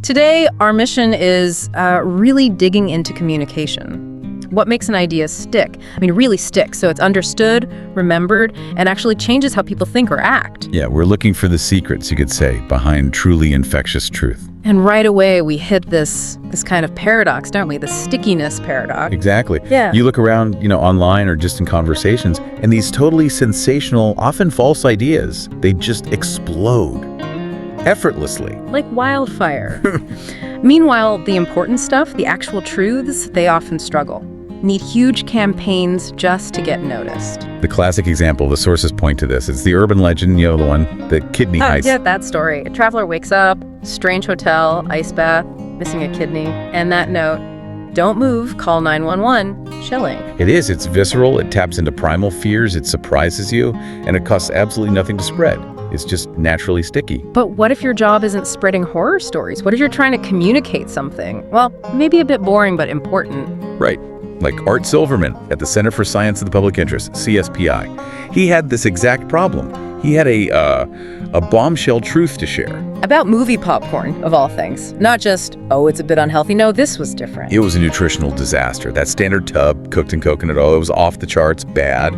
Today, our mission is really digging into communication. What makes an idea stick? I mean, really stick, so it's understood, remembered, and actually changes how people think or act. Yeah, we're looking for the secrets, you could say, behind truly infectious truth. And right away, we hit this kind of paradox, don't we? The stickiness paradox. Exactly. Yeah. You look around, online or just in conversations, and these totally sensational, often false ideas, they just explode effortlessly. Like wildfire. Meanwhile, the important stuff, the actual truths, they often struggle. Need huge campaigns just to get noticed. The classic example, the sources point to this. It's the urban legend, the one, the kidney heist. Yeah, that story. A traveler wakes up, strange hotel, ice bath, missing a kidney, and that note, don't move, call 911, chilling. It is. It's visceral. It taps into primal fears. It surprises you, and it costs absolutely nothing to spread. It's just naturally sticky. But what if your job isn't spreading horror stories? What if you're trying to communicate something? Well, maybe a bit boring, but important. Right. Like Art Silverman at the Center for Science of the Public Interest, CSPI. He had this exact problem. He had a bombshell truth to share. About movie popcorn, of all things. Not just, oh, it's a bit unhealthy. No, this was different. It was a nutritional disaster. That standard tub cooked in coconut oil, it was off the charts, bad.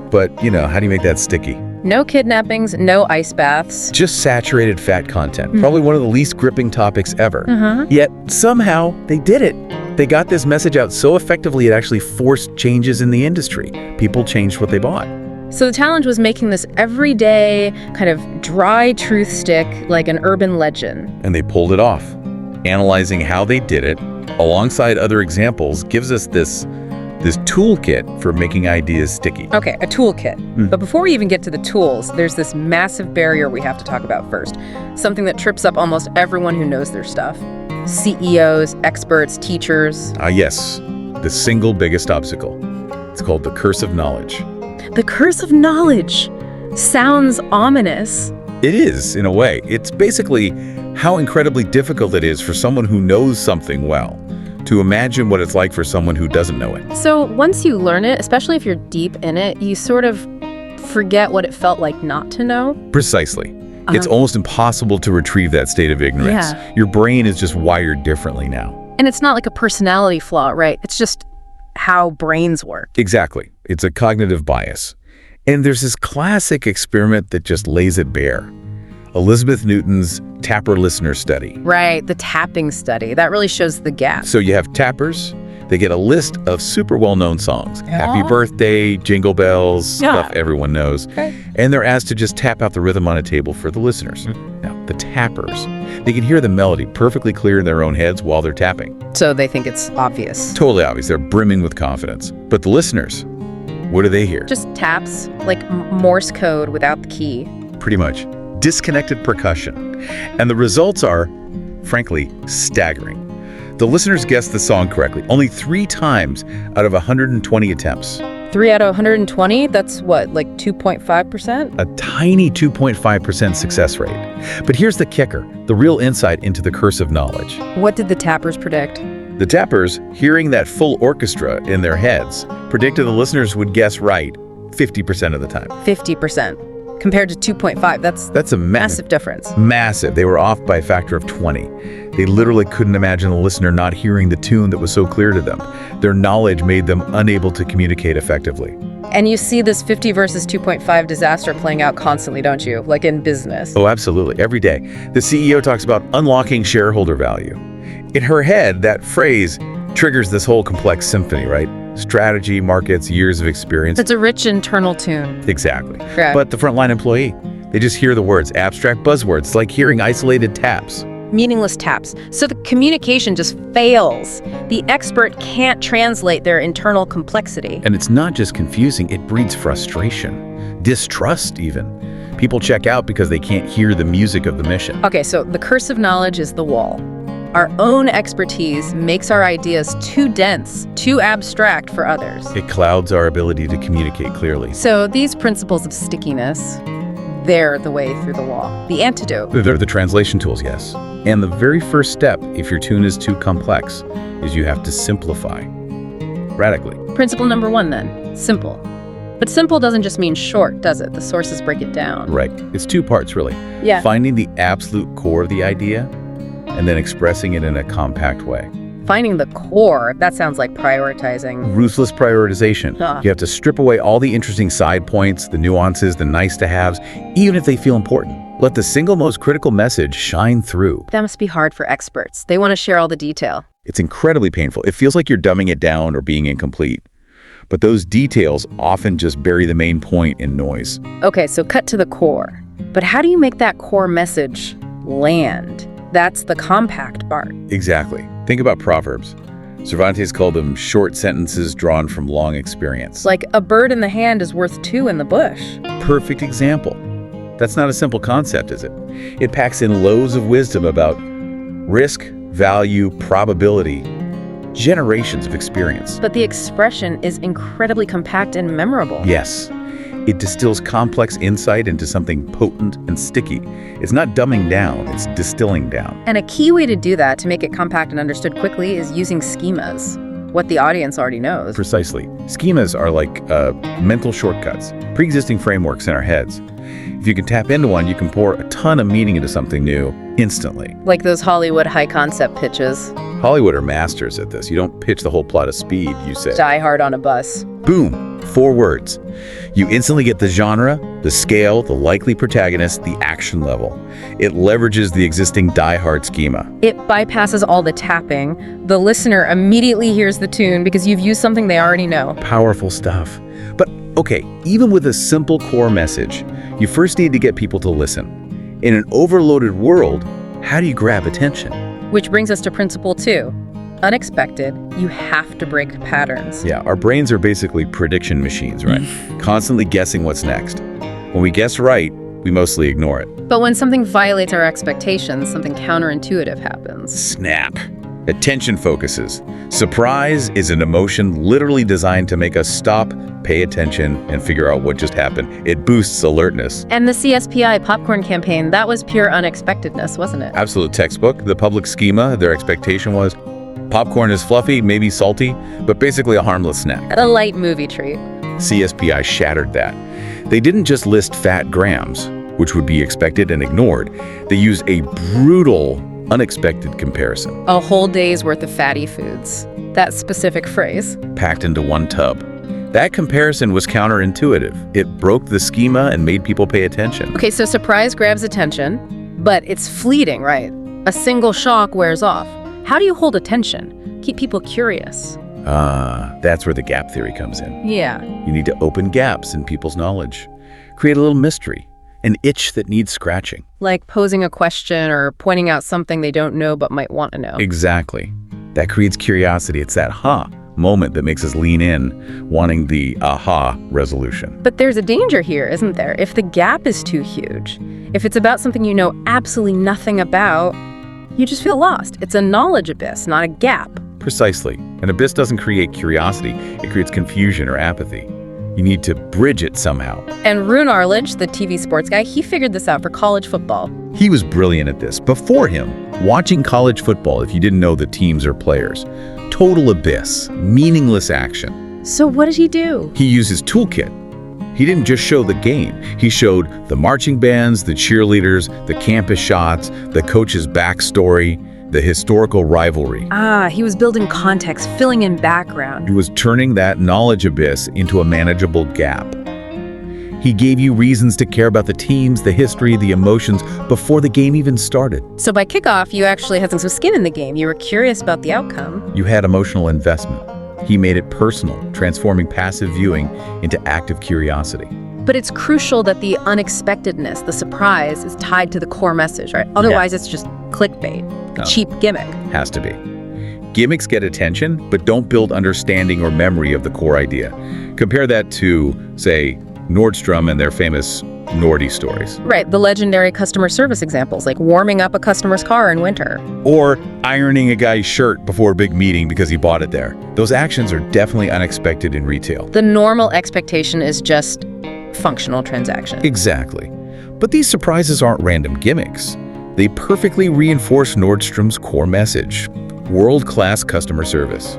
But, how do you make that sticky? No kidnappings, no ice baths. Just saturated fat content. Probably one of the least gripping topics ever. Yet, somehow, they did it. They got this message out so effectively it actually forced changes in the industry. People changed what they bought. So the challenge was making this everyday, kind of dry truth stick like an urban legend. And they pulled it off. Analyzing how they did it, alongside other examples, gives us this toolkit for making ideas sticky. Okay, a toolkit. But before we even get to the tools, there's this massive barrier we have to talk about first. Something that trips up almost everyone who knows their stuff. CEOs, experts, teachers. Yes, the single biggest obstacle. It's called the curse of knowledge. The curse of knowledge sounds ominous. It is, in a way. It's basically how incredibly difficult it is for someone who knows something well to imagine what it's like for someone who doesn't know it. So once you learn it, especially if you're deep in it, you sort of forget what it felt like not to know. Precisely. It's almost impossible to retrieve that state of ignorance. Yeah. Your brain is just wired differently now. And it's not like a personality flaw, right? It's just how brains work. Exactly. It's a cognitive bias. And there's this classic experiment that just lays it bare. Elizabeth Newton's tapper listener study. Right, the tapping study. That really shows the gap. So you have tappers. They get a list of super well-known songs. Happy Birthday, Jingle Bells, stuff everyone knows. Okay. And they're asked to just tap out the rhythm on a table for the listeners. Now, the tappers, they can hear the melody perfectly clear in their own heads while they're tapping. So they think it's obvious. Totally obvious. They're brimming with confidence. But the listeners, what do they hear? Just taps, like Morse code without the key. Pretty much. Disconnected percussion. And the results are, frankly, staggering. The listeners guessed the song correctly only 3 times out of 120 attempts. 3 out of 120? That's what, like 2.5%? A tiny 2.5% success rate. But here's the kicker, the real insight into the curse of knowledge. What did the tappers predict? The tappers, hearing that full orchestra in their heads, predicted the listeners would guess right 50% of the time. 50%. Compared to 2.5, that's a massive difference. Massive. They were off by a factor of 20. They literally couldn't imagine the listener not hearing the tune that was so clear to them. Their knowledge made them unable to communicate effectively. And you see this 50 versus 2.5 disaster playing out constantly, don't you? Like in business. Oh, absolutely. Every day. The CEO talks about unlocking shareholder value. In her head, that phrase triggers this whole complex symphony, right? Strategy, markets, years of experience. It's a rich internal tune. Exactly. Yeah. But the frontline employee, they just hear the words, abstract buzzwords, like hearing isolated taps. Meaningless taps. So the communication just fails. The expert can't translate their internal complexity. And it's not just confusing, it breeds frustration, distrust even. People check out because they can't hear the music of the mission. Okay, so the curse of knowledge is the wall. Our own expertise makes our ideas too dense, too abstract for others. It clouds our ability to communicate clearly. So these principles of stickiness, they're the way through the wall. The antidote. They're the translation tools, yes. And the very first step, if your tune is too complex, is you have to simplify. Radically. Principle number 1 then, simple. But simple doesn't just mean short, does it? The sources break it down. Right. It's 2 parts, really. Yeah. Finding the absolute core of the idea and then expressing it in a compact way. Finding the core, that sounds like prioritizing. Ruthless prioritization. Huh. You have to strip away all the interesting side points, the nuances, the nice-to-haves, even if they feel important. Let the single most critical message shine through. That must be hard for experts. They want to share all the detail. It's incredibly painful. It feels like you're dumbing it down or being incomplete. But those details often just bury the main point in noise. Okay, so cut to the core. But how do you make that core message land? That's the compact part. Exactly. Think about Proverbs. Cervantes called them short sentences drawn from long experience. Like a bird in the hand is worth two in the bush. Perfect example. That's not a simple concept, is it? It packs in loads of wisdom about risk, value, probability, generations of experience. But the expression is incredibly compact and memorable. Yes. It distills complex insight into something potent and sticky. It's not dumbing down, it's distilling down. And a key way to do that, to make it compact and understood quickly, is using schemas, what the audience already knows. Precisely. Schemas are like mental shortcuts, pre-existing frameworks in our heads. If you can tap into one, you can pour a ton of meaning into something new instantly. Like those Hollywood high-concept pitches. Hollywood are masters at this. You don't pitch the whole plot of Speed, you say. Die Hard on a bus. Boom. 4 words. You instantly get the genre, the scale, the likely protagonist, the action level. It leverages the existing Die Hard schema. It bypasses all the tapping. The listener immediately hears the tune because you've used something they already know. Powerful stuff. But okay, even with a simple core message, you first need to get people to listen. In an overloaded world, how do you grab attention? Which brings us to principle 2. Unexpected, you have to break patterns. Yeah, our brains are basically prediction machines, right? Constantly guessing what's next. When we guess right, we mostly ignore it. But when something violates our expectations, something counterintuitive happens. Snap. Attention focuses. Surprise is an emotion literally designed to make us stop, pay attention, and figure out what just happened. It boosts alertness. And the CSPI popcorn campaign, that was pure unexpectedness, wasn't it? Absolute textbook. The public schema, their expectation was popcorn is fluffy, maybe salty, but basically a harmless snack. A light movie treat. CSPI shattered that. They didn't just list fat grams, which would be expected and ignored. They used a brutal, unexpected comparison. A whole day's worth of fatty foods. That specific phrase. Packed into one tub. That comparison was counterintuitive. It broke the schema and made people pay attention. Okay, so surprise grabs attention, but it's fleeting, right? A single shock wears off. How do you hold attention? Keep people curious. That's where the gap theory comes in. Yeah. You need to open gaps in people's knowledge. Create a little mystery, an itch that needs scratching. Like posing a question or pointing out something they don't know but might want to know. Exactly. That creates curiosity. It's that moment that makes us lean in, wanting the aha resolution. But there's a danger here, isn't there? If the gap is too huge, if it's about something you know absolutely nothing about, you just feel lost. It's a knowledge abyss, not a gap. Precisely. An abyss doesn't create curiosity. It creates confusion or apathy. You need to bridge it somehow. And Rune Arledge, the TV sports guy, he figured this out for college football. He was brilliant at this. Before him, watching college football, if you didn't know the teams or players, total abyss, meaningless action. So what did he do? He used his toolkit. He didn't just show the game. He showed the marching bands, the cheerleaders, the campus shots, the coach's backstory, the historical rivalry. He was building context, filling in background. He was turning that knowledge abyss into a manageable gap. He gave you reasons to care about the teams, the history, the emotions before the game even started. So by kickoff, you actually had some skin in the game. You were curious about the outcome. You had emotional investment. He made it personal, transforming passive viewing into active curiosity. But it's crucial that the unexpectedness, the surprise, is tied to the core message, right? Otherwise, It's just clickbait, a cheap gimmick. Has to be. Gimmicks get attention, but don't build understanding or memory of the core idea. Compare that to, say, Nordstrom and their famous Nordy stories. Right, the legendary customer service examples, like warming up a customer's car in winter. Or ironing a guy's shirt before a big meeting because he bought it there. Those actions are definitely unexpected in retail. The normal expectation is just functional transaction. Exactly. But these surprises aren't random gimmicks. They perfectly reinforce Nordstrom's core message: world-class customer service.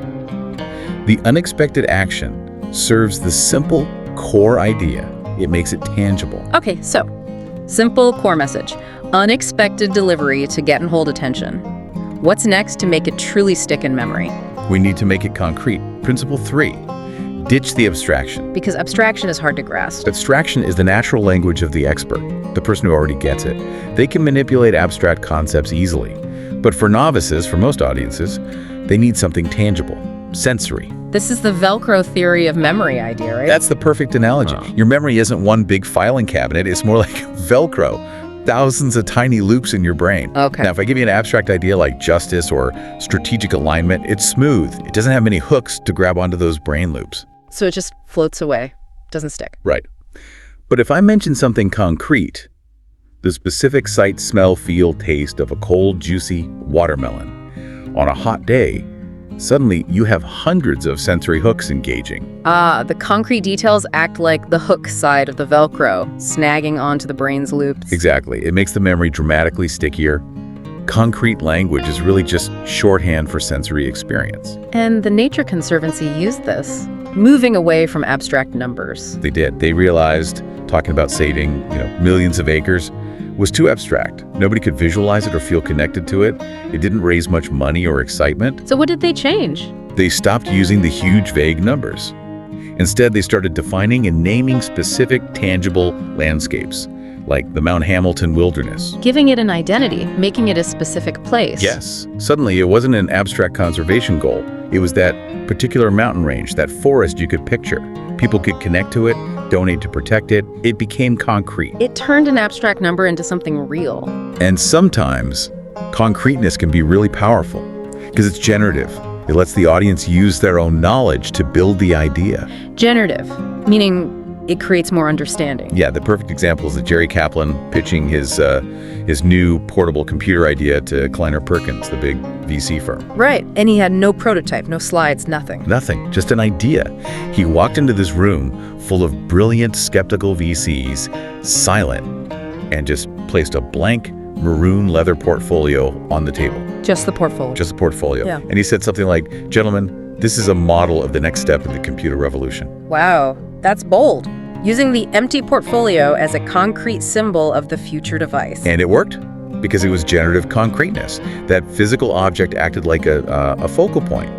The unexpected action serves the simple core idea. It makes it tangible. Okay, so simple core message: unexpected delivery to get and hold attention. What's next to make it truly stick in memory? We need to make it concrete. Principle 3, ditch the abstraction. Because abstraction is hard to grasp. Abstraction is the natural language of the expert, the person who already gets it. They can manipulate abstract concepts easily. But for novices, for most audiences, they need something tangible, sensory. This is the Velcro theory of memory idea, right? That's the perfect analogy. Your memory isn't one big filing cabinet, it's more like Velcro. Thousands of tiny loops in your brain. Okay. Now, if I give you an abstract idea like justice or strategic alignment, it's smooth. It doesn't have many hooks to grab onto those brain loops. So it just floats away, doesn't stick. Right. But if I mention something concrete, the specific sight, smell, feel, taste of a cold, juicy watermelon on a hot day, suddenly you have hundreds of sensory hooks engaging. The concrete details act like the hook side of the Velcro, snagging onto the brain's loops. Exactly. It makes the memory dramatically stickier. Concrete language is really just shorthand for sensory experience. And the Nature Conservancy used this, moving away from abstract numbers. They did. They realized talking about saving, millions of acres was too abstract. Nobody could visualize it or feel connected to it. It didn't raise much money or excitement. So what did they change? They stopped using the huge, vague numbers. Instead, they started defining and naming specific, tangible landscapes, like the Mount Hamilton Wilderness. Giving it an identity, making it a specific place. Yes. Suddenly, it wasn't an abstract conservation goal. It was that particular mountain range, that forest you could picture. People could connect to it, donate to protect it. It became concrete. It turned an abstract number into something real. And sometimes, concreteness can be really powerful because it's generative. It lets the audience use their own knowledge to build the idea. Generative, meaning it creates more understanding. Yeah, the perfect example is Jerry Kaplan pitching his new portable computer idea to Kleiner Perkins, the big VC firm. Right, and he had no prototype, no slides, nothing. Nothing, just an idea. He walked into this room full of brilliant, skeptical VCs, silent, and just placed a blank maroon leather portfolio on the table. Just the portfolio. Just the portfolio. Yeah. And he said something like, "Gentlemen, this is a model of the next step in the computer revolution." Wow, that's bold. Using the empty portfolio as a concrete symbol of the future device. And it worked because it was generative concreteness. That physical object acted like a focal point.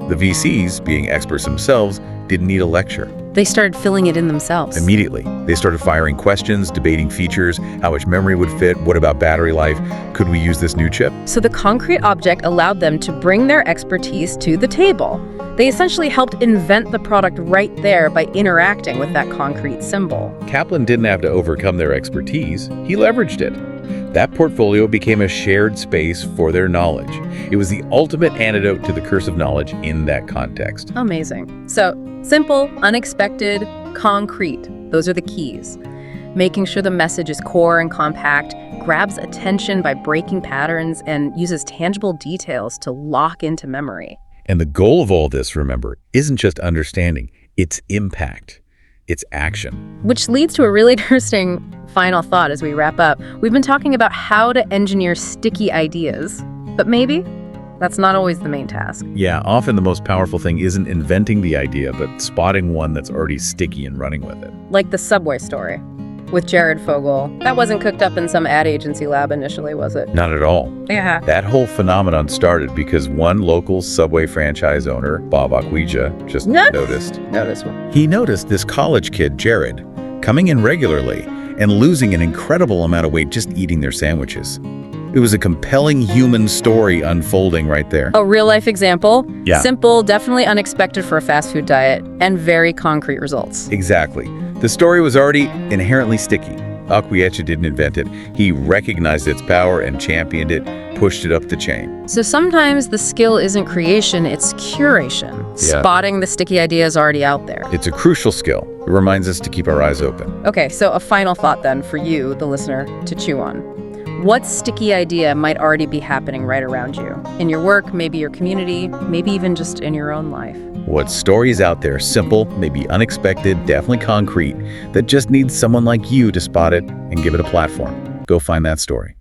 The VCs, being experts themselves, didn't need a lecture. They started filling it in themselves. Immediately, they started firing questions, debating features, how much memory would fit, what about battery life, could we use this new chip? So the concrete object allowed them to bring their expertise to the table. They essentially helped invent the product right there by interacting with that concrete symbol. Kaplan didn't have to overcome their expertise, he leveraged it. That portfolio became a shared space for their knowledge. It was the ultimate antidote to the curse of knowledge in that context. Amazing. So, simple, unexpected, concrete. Those are the keys. Making sure the message is core and compact, grabs attention by breaking patterns, and uses tangible details to lock into memory. And the goal of all this, remember, isn't just understanding, it's impact. It's action. Which leads to a really interesting final thought as we wrap up. We've been talking about how to engineer sticky ideas, but maybe that's not always the main task. Yeah, often the most powerful thing isn't inventing the idea, but spotting one that's already sticky and running with it. Like the subway story with Jared Fogle. That wasn't cooked up in some ad agency lab initially, was it? Not at all. Yeah. That whole phenomenon started because one local Subway franchise owner, Bob Aquija, just noticed. He noticed this college kid, Jared, coming in regularly and losing an incredible amount of weight just eating their sandwiches. It was a compelling human story unfolding right there. A real-life example. Yeah. Simple, definitely unexpected for a fast food diet, and very concrete results. Exactly. The story was already inherently sticky. Aquiecha didn't invent it. He recognized its power and championed it, pushed it up the chain. So sometimes the skill isn't creation, it's curation. Yeah. Spotting the sticky ideas already out there. It's a crucial skill. It reminds us to keep our eyes open. Okay, so a final thought then for you, the listener, to chew on. What sticky idea might already be happening right around you? In your work, maybe your community, maybe even just in your own life. What stories out there, simple, maybe unexpected, definitely concrete, that just needs someone like you to spot it and give it a platform? Go find that story.